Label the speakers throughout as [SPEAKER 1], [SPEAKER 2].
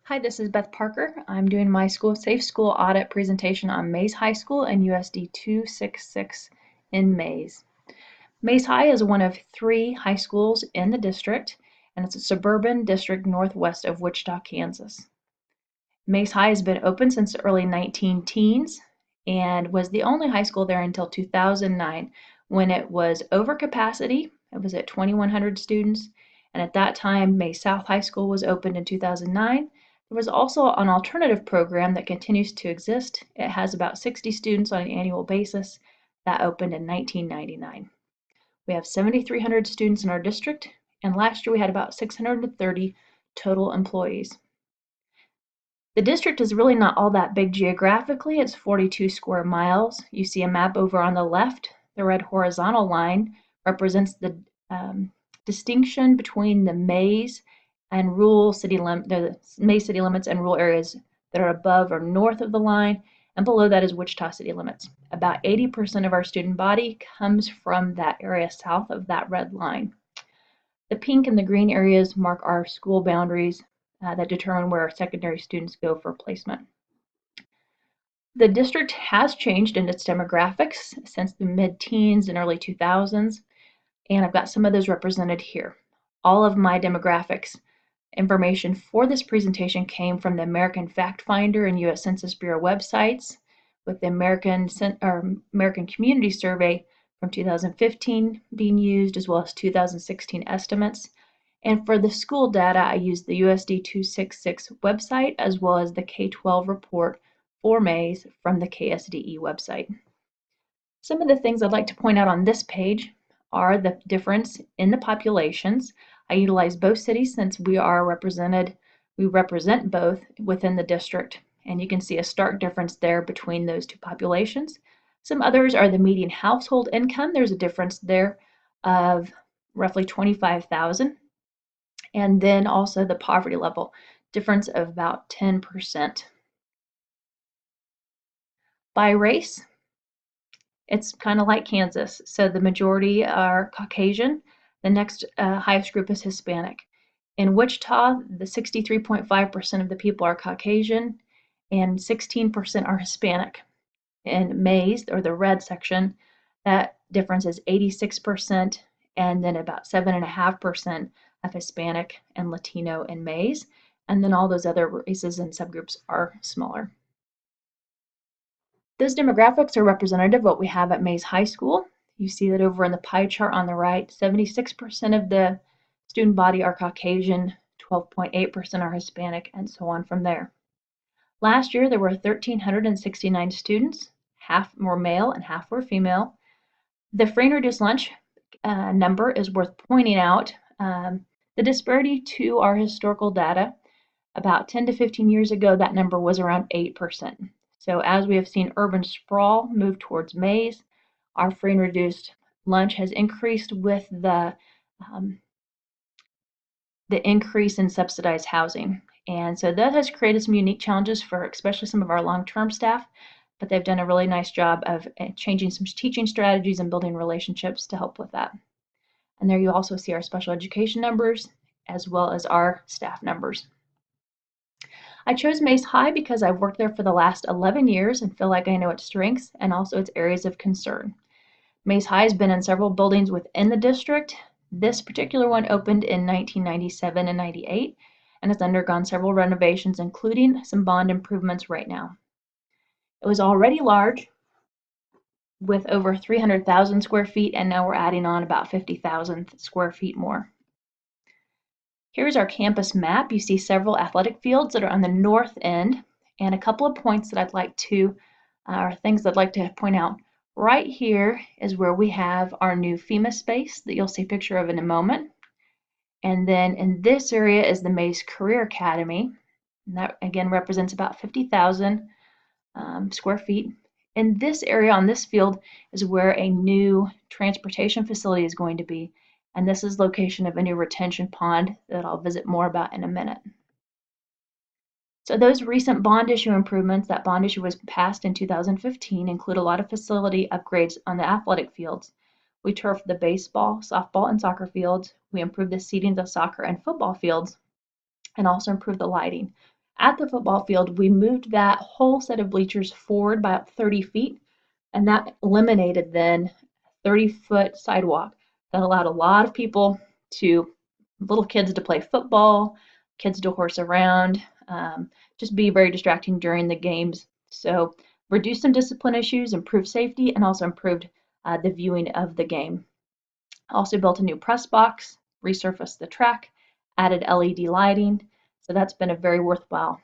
[SPEAKER 1] Hi, this is Beth Parker. I'm doing my school safe school audit presentation on Mays High School and USD 266 in Mays. Mays High is one of 3 high schools in the district, and it's a suburban district northwest of Wichita, Kansas. Mays High has been open since the early 19 teens and was the only high school there until 2009 when it was over capacity. It was at 2,100 students, and at that time, Mays South High School was opened in 2009. There was also an alternative program that continues to exist. It has about 60 students on an annual basis. That opened in 1999. We have 7,300 students in our district, and last year we had about 630 total employees. The district is really not all that big geographically. It's 42 square miles. You see a map over on the left. The red horizontal line represents the distinction between the Mays and rural the Mays city limits and rural areas that are above or north of the line, and below that is Wichita city limits. About 80% of our student body comes from that area south of that red line. The pink and the green areas mark our school boundaries that determine where our secondary students go for placement. The district has changed in its demographics since the mid-teens and early 2000s, and I've got some of those represented here. All of my demographics information for this presentation came from the American Fact Finder and U.S. Census Bureau websites, with the American Community Survey from 2015 being used, as well as 2016 estimates. And for the school data, I used the USD 266 website as well as the K-12 report for Mays from the KSDE website. Some of the things I'd like to point out on this page are the difference in the populations. I utilize both cities since we represent both within the district, and you can see a stark difference there between those two populations. Some others are the median household income. There's a difference there of roughly 25,000. And then also the poverty level, difference of about 10%. By race, it's kind of like Kansas. So the majority are Caucasian. The next highest group is Hispanic. In Wichita, the 63.5% of the people are Caucasian and 16% are Hispanic. In Mays, or the red section, that difference is 86%, and then about 7.5% of Hispanic and Latino in Mays, and then all those other races and subgroups are smaller. Those demographics are representative of what we have at Mays High School. You see that over in the pie chart on the right, 76% of the student body are Caucasian, 12.8% are Hispanic, and so on from there. Last year, there were 1,369 students. Half were male and half were female. The free and reduced lunch number is worth pointing out. The disparity to our historical data, about 10 to 15 years ago, that number was around 8%. So as we have seen urban sprawl move towards Mays, our free and reduced lunch has increased with the increase in subsidized housing. And so that has created some unique challenges for especially some of our long-term staff, but they've done a really nice job of changing some teaching strategies and building relationships to help with that. And there you also see our special education numbers as well as our staff numbers. I chose Mays High because I've worked there for the last 11 years and feel like I know its strengths and also its areas of concern. Mays High has been in several buildings within the district. This particular one opened in 1997 and 98 and has undergone several renovations, including some bond improvements right now. It was already large, with over 300,000 square feet, and now we're adding on about 50,000 square feet more. Here's our campus map. You see several athletic fields that are on the north end, and a couple of points that I'd like to, or things I'd like to point out. Right here is where we have our new FEMA space that you'll see a picture of in a moment. And then in this area is the Mays Career Academy, and that again represents about 50,000 square feet. In this area on this field is where a new transportation facility is going to be, and this is location of a new retention pond that I'll visit more about in a minute. So those recent bond issue improvements, that bond issue was passed in 2015, include a lot of facility upgrades on the athletic fields. We turfed the baseball, softball, and soccer fields. We improved the seating of the soccer and football fields, and also improved the lighting. At the football field, we moved that whole set of bleachers forward by about 30 feet, and that eliminated then 30-foot sidewalk that allowed a lot of people little kids to play football, kids to horse around, just be very distracting during the games. So reduced some discipline issues, improved safety, and also improved the viewing of the game. Also built a new press box, resurfaced the track, added LED lighting. So that's been a very worthwhile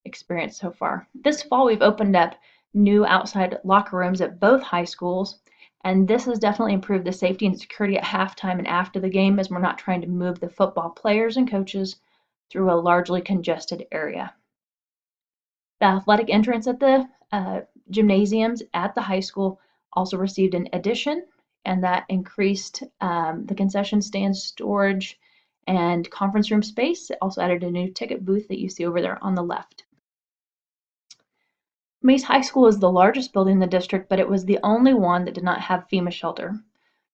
[SPEAKER 1] experience so far. This fall, we've opened up new outside locker rooms at both high schools, and this has definitely improved the safety and security at halftime and after the game, as we're not trying to move the football players and coaches through a largely congested area. The athletic entrance at the gymnasiums at the high school also received an addition, and that increased the concession stand storage and conference room space. It also added a new ticket booth that you see over there on the left. Mays High School is the largest building in the district, but it was the only one that did not have FEMA shelter.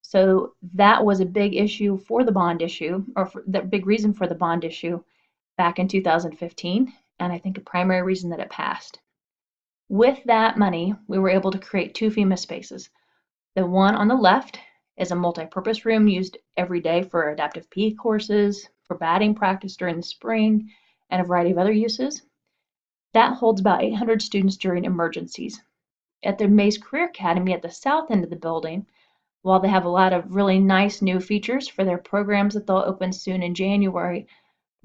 [SPEAKER 1] So that was a big issue for the bond issue, or the big reason for the bond issue back in 2015, and I think a primary reason that it passed. With that money, we were able to create 2 FEMA spaces. The one on the left is a multi-purpose room used every day for adaptive PE courses, for batting practice during the spring, and a variety of other uses. That holds about 800 students during emergencies. At the Mays Career Academy at the south end of the building, while they have a lot of really nice new features for their programs that they'll open soon in January,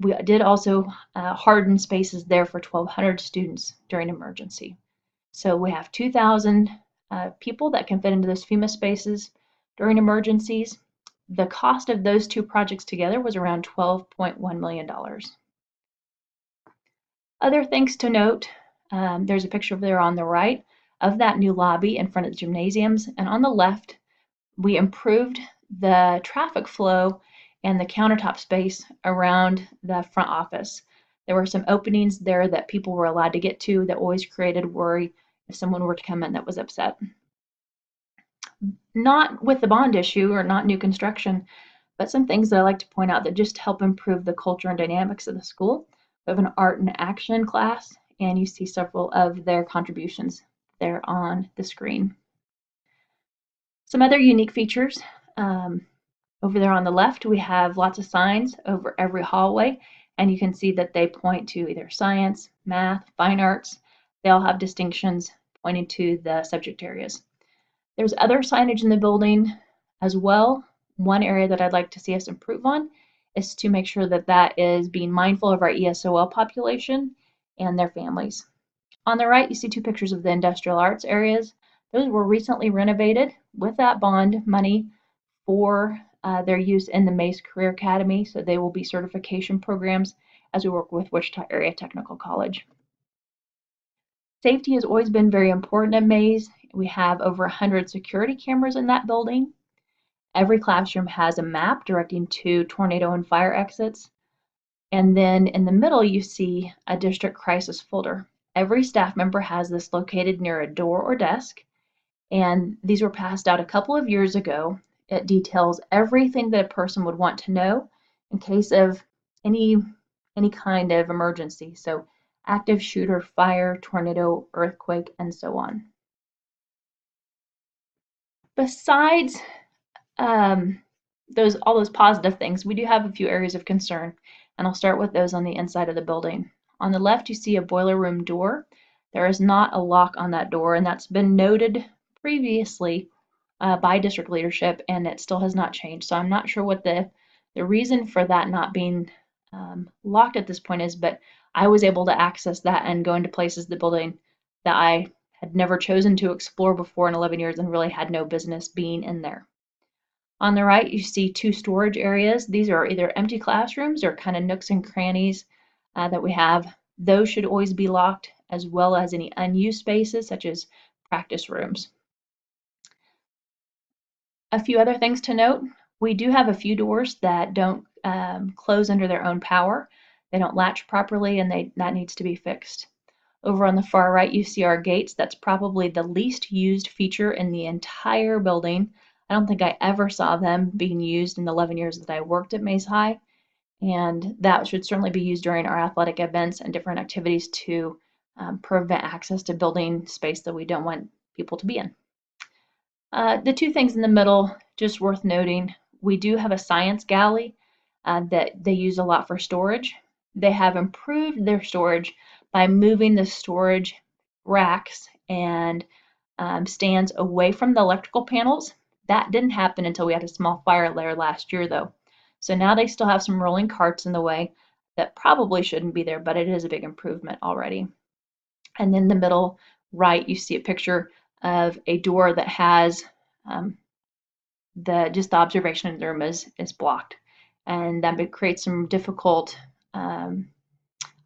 [SPEAKER 1] we did also harden spaces there for 1,200 students during emergency. So we have 2,000 people that can fit into those FEMA spaces during emergencies. The cost of those 2 projects together was around $12.1 million. Other things to note, there's a picture over there on the right of that new lobby in front of the gymnasiums, and on the left, we improved the traffic flow and the countertop space around the front office. There were some openings there that people were allowed to get to that always created worry if someone were to come in that was upset. Not with the bond issue or not new construction, but some things that I like to point out that just help improve the culture and dynamics of the school. We have an art and action class, and you see several of their contributions there on the screen. Some other unique features. Over there on the left, we have lots of signs over every hallway, and you can see that they point to either science, math, fine arts. They all have distinctions pointing to the subject areas. There's other signage in the building as well. One area that I'd like to see us improve on is to make sure that that is being mindful of our ESOL population and their families. On the right, you see 2 pictures of the industrial arts areas. Those were recently renovated with that bond money for their use in the Mays Career Academy, so they will be certification programs as we work with Wichita Area Technical College. Safety has always been very important at Mays. We have over 100 security cameras in that building. Every classroom has a map directing to tornado and fire exits. And then in the middle, you see a district crisis folder. Every staff member has this located near a door or desk, and these were passed out a couple of years ago. It details everything that a person would want to know in case of any kind of emergency. So active shooter, fire, tornado, earthquake, and so on. Besides all those positive things, we do have a few areas of concern, and I'll start with those on the inside of the building. On the left, you see a boiler room door. There is not a lock on that door, and that's been noted previously by district leadership, and it still has not changed. So I'm not sure what the reason for that not being locked at this point is, but I was able to access that and go into places of the building that I had never chosen to explore before in 11 years and really had no business being in there. On the right, you see 2 storage areas. These are either empty classrooms or kind of nooks and crannies that we have. Those should always be locked, as well as any unused spaces such as practice rooms. A few other things to note. We do have a few doors that don't close under their own power. They don't latch properly, and that needs to be fixed. Over on the far right, you see our gates. That's probably the least used feature in the entire building. I don't think I ever saw them being used in the 11 years that I worked at Mays High. And that should certainly be used during our athletic events and different activities to prevent access to building space that we don't want people to be in. The two things in the middle, just worth noting, we do have a science galley that they use a lot for storage. They have improved their storage by moving the storage racks and stands away from the electrical panels. That didn't happen until we had a small fire there last year, though. So now they still have some rolling carts in the way that probably shouldn't be there, but it is a big improvement already. And then the middle right, you see a picture of a door that has just the observation room is blocked, and that creates some difficult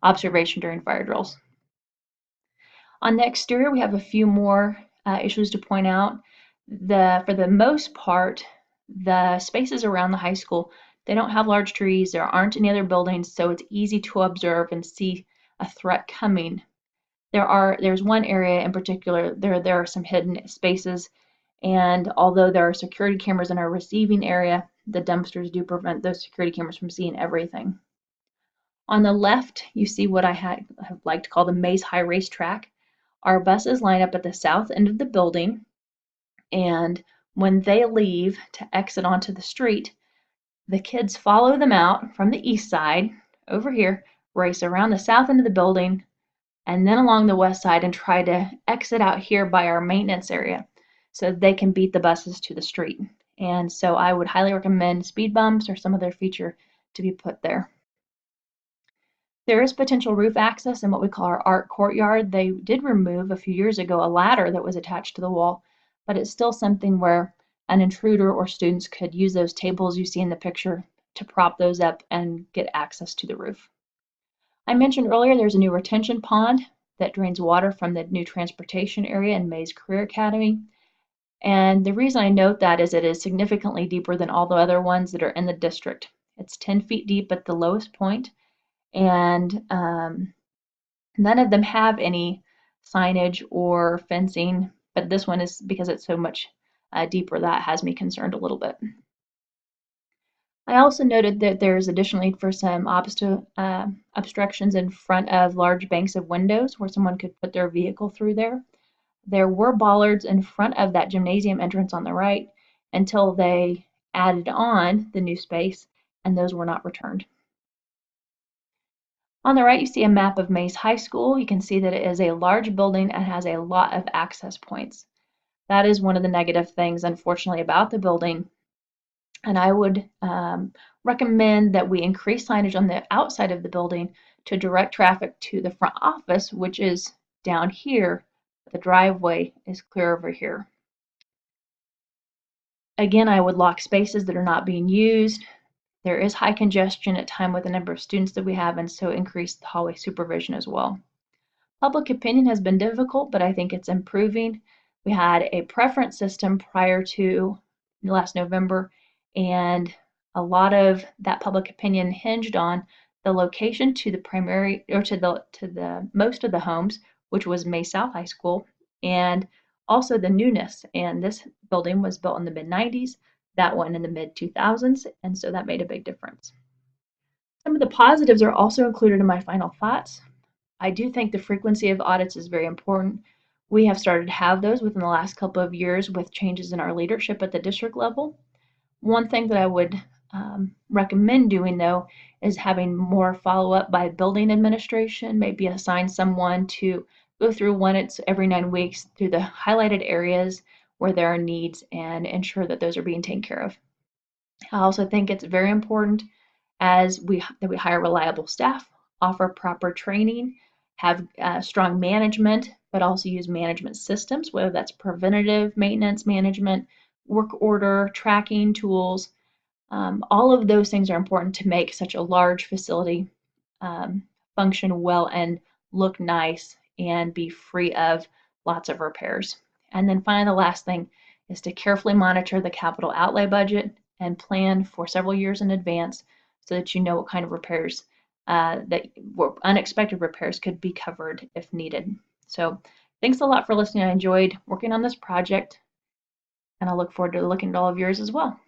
[SPEAKER 1] observation during fire drills. On the exterior, we have a few more issues to point out. For the most part, the spaces around the high school, they don't have large trees, there aren't any other buildings, so it's easy to observe and see a threat coming. There's one area in particular, there are some hidden spaces, and although there are security cameras in our receiving area, the dumpsters do prevent those security cameras from seeing everything. On the left, you see what I have like to call the Mays High Racetrack. Our buses line up at the south end of the building, and when they leave to exit onto the street, the kids follow them out from the east side over here, race around the south end of the building, and then along the west side and try to exit out here by our maintenance area so they can beat the buses to the street. And so I would highly recommend speed bumps or some other feature to be put there. There is potential roof access in what we call our art courtyard. They did remove a few years ago a ladder that was attached to the wall, but it's still something where an intruder or students could use those tables you see in the picture to prop those up and get access to the roof. I mentioned earlier there's a new retention pond that drains water from the new transportation area in Mays Career Academy. And the reason I note that is it is significantly deeper than all the other ones that are in the district. It's 10 feet deep at the lowest point, and none of them have any signage or fencing, but this one is, because it's so much deeper, that has me concerned a little bit. I also noted that there's additional need for some obstructions in front of large banks of windows where someone could put their vehicle through there. There were bollards in front of that gymnasium entrance on the right until they added on the new space, and those were not returned. On the right, you see a map of Mays High School. You can see that it is a large building and has a lot of access points. That is one of the negative things, unfortunately, about the building. And I would recommend that we increase signage on the outside of the building to direct traffic to the front office, which is down here. The driveway is clear over here. Again, I would lock spaces that are not being used. There is high congestion at time with the number of students that we have, and so increase the hallway supervision as well. Public opinion has been difficult, but I think it's improving. We had a preference system prior to last November, and a lot of that public opinion hinged on the location to the primary, or to the most of the homes, which was Mays South High School, and also the newness. And this building was built in the mid-90s, that one in the mid-2000s, and so that made a big difference. Some of the positives are also included in my final thoughts. I do think the frequency of audits is very important. We have started to have those within the last couple of years with changes in our leadership at the district level. One thing that I would recommend doing, though, is having more follow-up by building administration, maybe assign someone to go through once every 9 weeks through the highlighted areas where there are needs and ensure that those are being taken care of. I also think it's very important that we hire reliable staff, offer proper training, have strong management, but also use management systems, whether that's preventative maintenance management, work order, tracking tools. All of those things are important to make such a large facility function well and look nice and be free of lots of repairs. And then finally, the last thing is to carefully monitor the capital outlay budget and plan for several years in advance so that you know what kind of repairs unexpected repairs could be covered if needed. So thanks a lot for listening. I enjoyed working on this project, and I look forward to looking at all of yours as well.